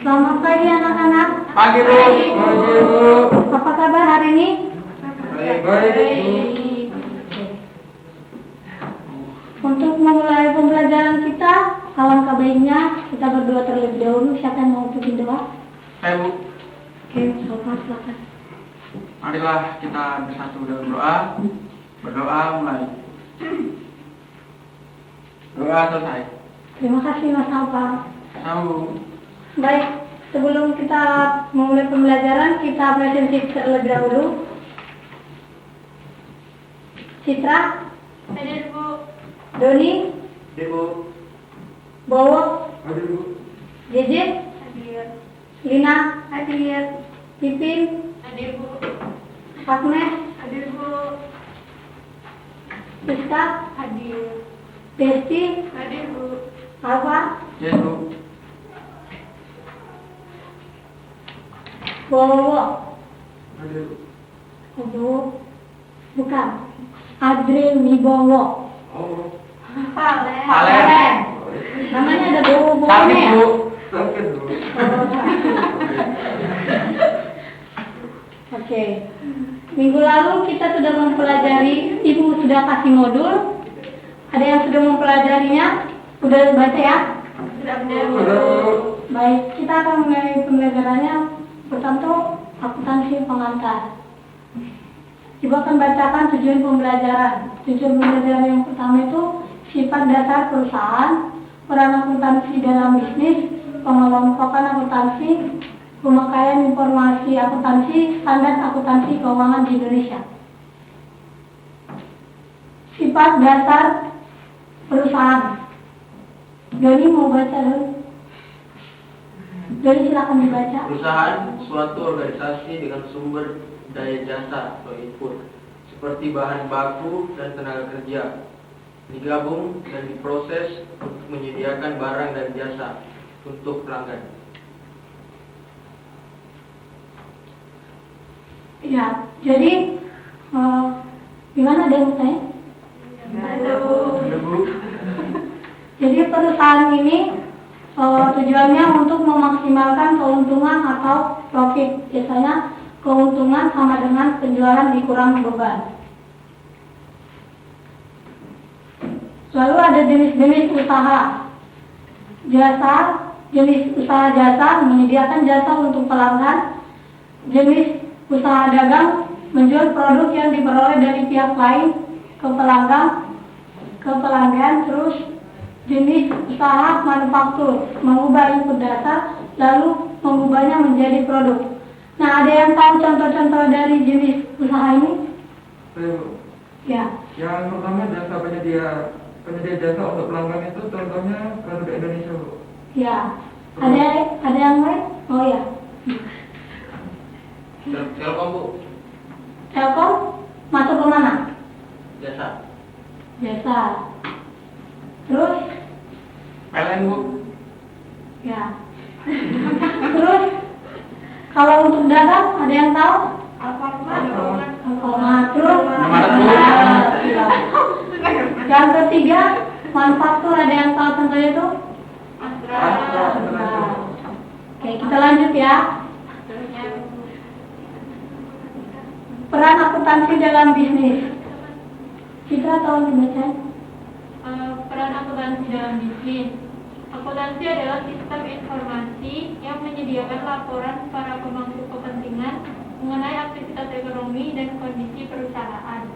Selamat pagi anak-anak. Pagi Bu. Pagi Bu. Apa kabar hari ini? Baik. Untuk memulai pembelajaran kita, alangkah baiknya kita berdoa terlebih dahulu. Siapa yang mau bikin doa? Saya Bu. Oke, silakan. Marilah kita bersatu dalam doa. Berdoa mulai. Doa selesai. Terima kasih Mas Alfa. Sama Bu. Baik, sebelum kita memulai pembelajaran, kita presentasi terlebih dahulu. Citra, Hadir Bu. Doni, Ibu. Bowo, Hadir Bu. Jeje, Hadir. Lina, Hadir. Pipin, Hadir Bu. Agnes, Hadir Bu. Siska, Hadir. Desti, Hadir Bu. Alfa, Yes Bu. Bowo, Hadir Bu. bukan, Adri Wibowo. Oh. Palen. Namanya ada Bowo-Bowo Sakit ya? Bu. Sakit Bu. Oke. Minggu lalu kita sudah mempelajari, Ibu sudah kasih modul. Ada yang sudah mempelajarinya? Sudah baca ya? Sudah benar Bu. Sudah Bu. Baik, kita akan mulai pembelajarannya. Pertama, akuntansi pengantar. Ibu akan bacakan tujuan pembelajaran. Tujuan pembelajaran yang pertama itu sifat dasar perusahaan, peran akuntansi dalam bisnis, pengelompokan akuntansi, pemakaian informasi akuntansi, standar akuntansi keuangan di Indonesia. Sifat dasar perusahaan. Doni mau baca dulu. Doni silakan dibaca. Perusahaan suatu organisasi dengan sumber daya jasa atau input seperti bahan baku dan tenaga kerja digabung dan diproses untuk menyediakan barang dan jasa untuk pelanggan. Ya, jadi gimana ada yang tanya? Ada Bu. Hadir Bu. Jadi perusahaan ini tujuannya untuk memaksimalkan keuntungan atau profit. Biasanya keuntungan sama dengan penjualan dikurang beban. Lalu ada jenis-jenis usaha. Jasa, jenis usaha jasa menyediakan jasa untuk pelanggan. Jenis usaha dagang menjual produk yang diperoleh dari pihak lain ke pelanggan. Terus jenis usaha manufaktur mengubah input data lalu mengubahnya menjadi produk. Nah, ada yang tahu contoh-contoh dari jenis usaha ini? Saya Bu. Ya. Yang pertama jasa penyedia jasa untuk pelanggan itu contohnya Garuda Indonesia Bu. Ya. Ada yang lain? Oh ya. Telkom Bu, Telkom masuk ke mana? jasa. Jasa. Terus? PLN Bu. Ya. Terus kalau untuk dagang ada yang tahu? Alfamart. Terus? Indomaret, Bu. Yang ketiga manufaktur ada yang tahu contohnya itu? Astra. Oke, kita lanjut ya. Peran akuntansi dalam bisnis. Citra tahu dibaca? Peran akuntansi dalam bisnis. Akuntansi adalah sistem informasi yang menyediakan laporan para pemangku kepentingan mengenai aktivitas ekonomi dan kondisi perusahaan.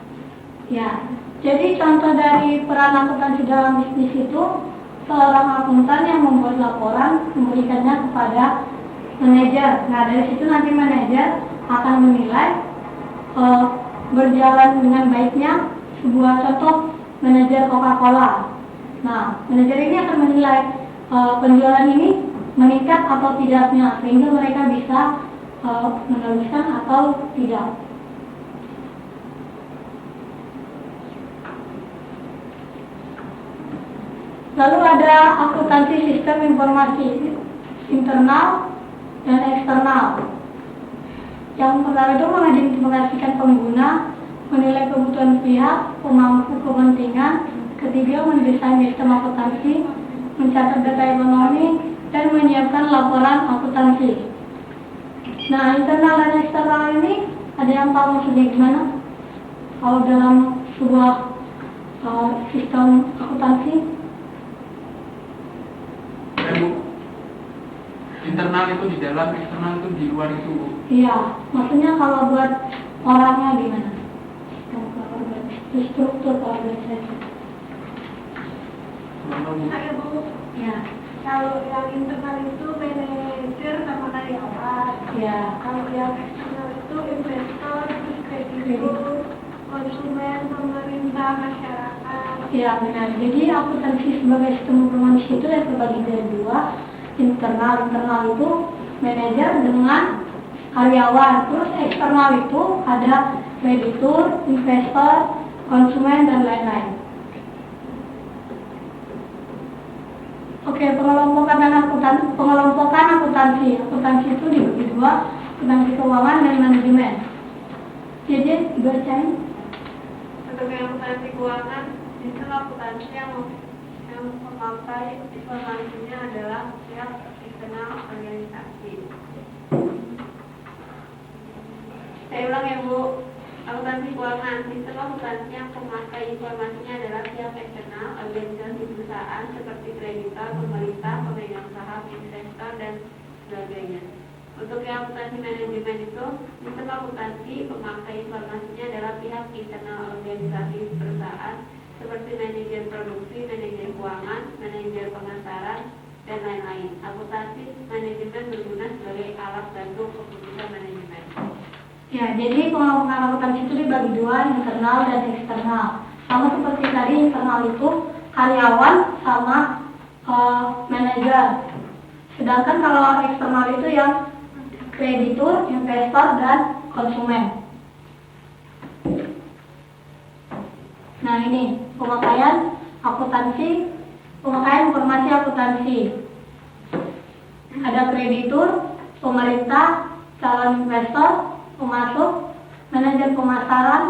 Ya, jadi contoh dari peran akuntansi dalam bisnis itu seorang akuntan yang membuat laporan memberikannya kepada manajer. Nah, dari situ nanti manajer akan menilai berjalan dengan baiknya sebuah contoh manajer Coca-Cola. Nah, manajer ini akan menilai penjualan ini meningkat atau tidaknya sehingga mereka bisa meneruskan atau tidak. Lalu ada akuntansi sistem informasi internal dan eksternal. Yang pertama itu mengidentifikasikan pengguna, menilai kebutuhan pihak, pemangku kepentingan. Ketiga, mendesain sistem akuntansi, mencatat data ekonomi, dan menyiapkan laporan akuntansi. Nah, internal dan eksternal ini ada yang tahu maksudnya gimana? Kalau dalam sebuah sistem akuntansi? Bu, internal itu di dalam, eksternal itu di luar itu, Bu. Iya, maksudnya kalau buat orangnya gimana? Struktur organisasi. Saya Bu, Ya, kalau yang internal itu manajer sama karyawan. ya, Kalau yang eksternal itu investor, terus kreditur, konsumen, pemerintah, masyarakat. ya benar. Jadi akuntansi sebagai sistem informasi itu ya terbagi dari dua. Internal itu manajer dengan karyawan. Terus eksternal itu ada kreditur, investor, konsumen dan lain-lain. Oke, pengelompokan akuntansi. Akuntansi itu dibagi dua, akuntansi keuangan dan manajemen. Jadi dibacain. Untuk yang akuntansi keuangan, itu akuntansi yang memakai informasinya adalah pihak eksternal organisasi. Saya ulang ya Bu, akuntansi keuangan, sistem akuntansi yang memakai informasinya adalah pihak eksternal organisasi perusahaan seperti kreditor, pemerintah, pemegang saham, investor, dan sebagainya. Untuk yang akuntansi manajemen itu, sistem akuntansi pemakai informasinya adalah pihak internal organisasi perusahaan seperti manajer produksi, manajer keuangan, manajer pemasaran, dan lain-lain. Akuntansi manajemen berguna sebagai alat bantu keputusan manajemen. Ya, jadi pengelompokan akuntansi itu dibagi dua, internal dan eksternal. Sama seperti tadi, internal itu karyawan sama manajer. Sedangkan kalau eksternal itu yang kreditur, investor, dan konsumen. Nah ini pemakaian akuntansi, pemakaian informasi akuntansi. Ada kreditur, pemerintah, calon investor, pemasok, manajer pemasaran,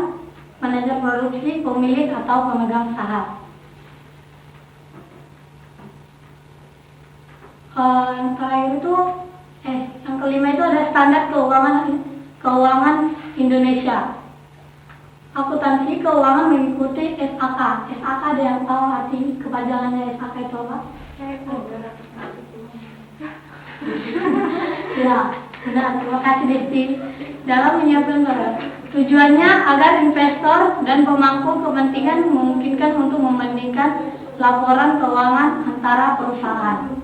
manajer produksi, pemilik atau pemegang saham. Yang terakhir itu, yang kelima itu ada standar keuangan Indonesia. Akuntansi keuangan mengikuti SAK. SAK ada yang tahu arti kepanjangannya SAK itu apa? Ya, benar. Terima kasih Desti. Dalam menyiapkan barat. Tujuannya agar investor dan pemangku kepentingan memungkinkan untuk membandingkan laporan keuangan antara perusahaan.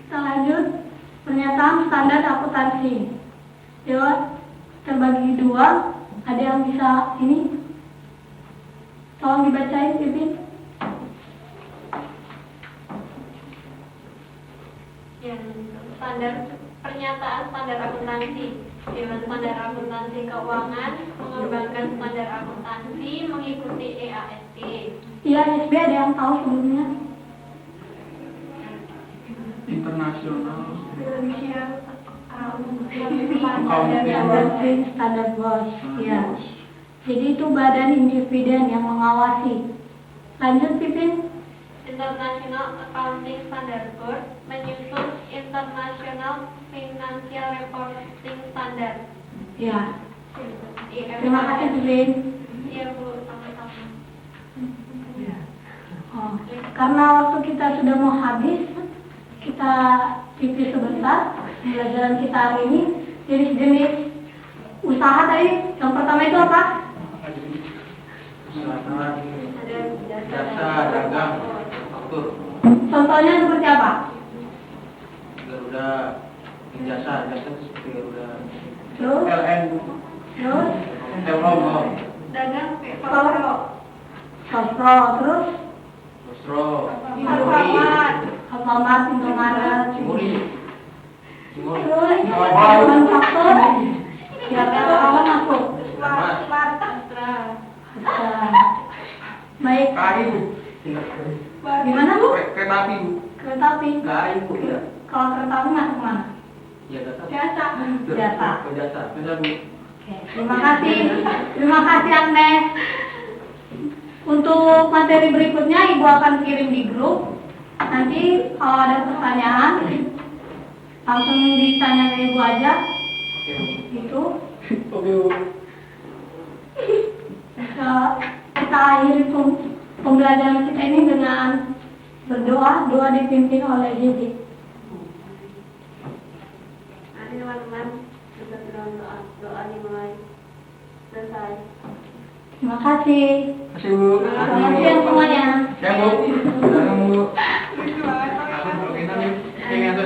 Kita lanjut. Pernyataan standar akuntansi. Dewa terbagi dua. Ada yang bisa ini? Tolong dibacain, Pipin. Ya, pernyataan standar akuntansi. Dewan Standar Akuntansi Keuangan mengembangkan standar akuntansi mengikuti EASP. IASB ada yang tahu sebelumnya? Internasional. Standar BOS. Ya. Jadi itu badan independen yang mengawasi. Lanjut, Pipin. International Accounting Standard Board menyusun International Financial Reporting Standard. Ya. Terima kasih, Pipin. Iya Bu, sama-sama. Oh, karena waktu kita sudah mau habis, kita pipis sebentar pelajaran kita hari ini. Jenis-jenis usaha tadi, yang pertama itu apa? Usaha, Ada jasa, dagang, faktur, Contohnya seperti apa? Garuda, jasa itu seperti Garuda. Terus, LN, terus, Telkom, dagang Sosro, terus, Sosro, Alfamart. Alfamart, Indomaret, Cimuri, terus, manufaktur, ya kawan aku. Astra. Baik, KAI, Bu. gimana Bu? Kereta api, Bu. Kereta api. KAI, Bu, ya. Kalau kereta api masuk mana? Ya, data. Jasa. Jasa. Oh, jasa. Benar, Bu. Oke, terima kasih Agnes. Untuk materi berikutnya Ibu akan kirim di grup. Nanti kalau ada pertanyaan langsung ditanya ke ibu aja. Gitu. Oke, Bu. Kita akhiri pembelajaran kita ini dengan berdoa. Doa dipimpin oleh Didi. Nanti teman-teman kita sedang doa dimulai. Selesai. Terima kasih. Kasih, Bu. Selamat siang semuanya. Siang, Bu. Siang, Bu. Lucu banget. Oke, nanti. Yang itu,